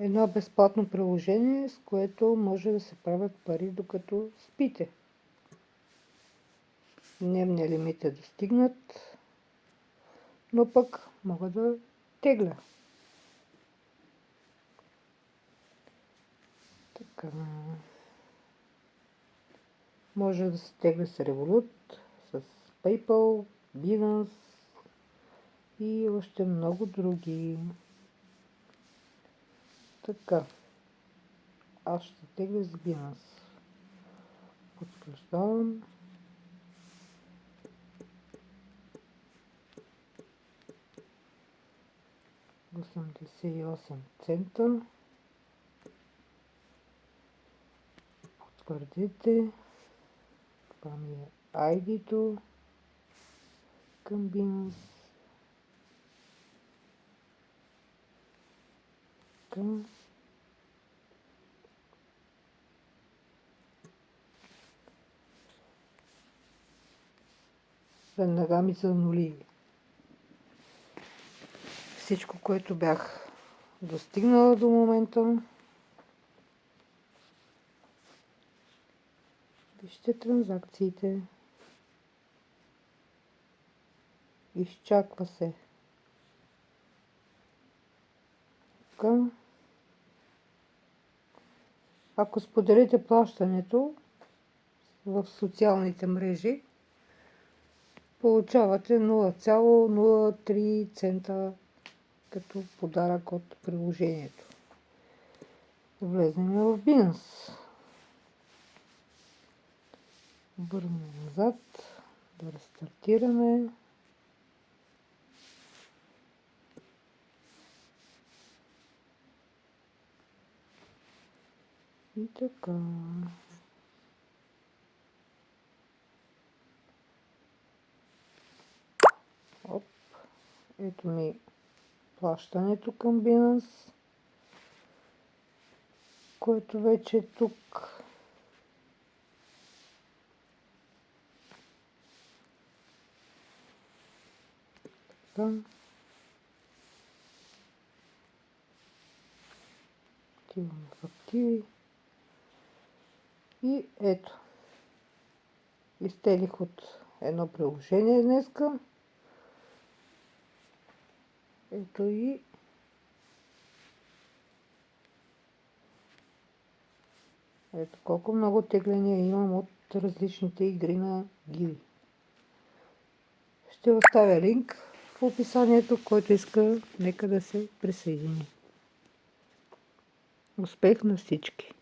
едно безплатно приложение, с което може да се правят пари докато спите. Дневният лимит е достигнат, но пък мога да тегля. Така. Може да се тегля с Revolut, с PayPal, Binance и още много други. Така. Аз ще тегля с Binance. Потвърждавам. $0,88. Потвърдите. Това ми е ID-то към Binance. Към веднага ми се нули всичко, което бях достигнала до момента. Вижте транзакциите. Изчаква се. Така. Ако споделите плащането в социалните мрежи, получавате 0,03 цента като подарък от приложението. Влезем в Binance. Върнем назад, да рестартираме. И така. Оп. Ето ми плащането към Binance, което вече е тук. Така. Отиваме в активи. И ето. Изтеглих от едно приложение днеска. Ето и ето колко много тегления имам от различните игри на Гиви. Ще оставя линк в описанието, който иска, нека да се присъедини. Успех на всички!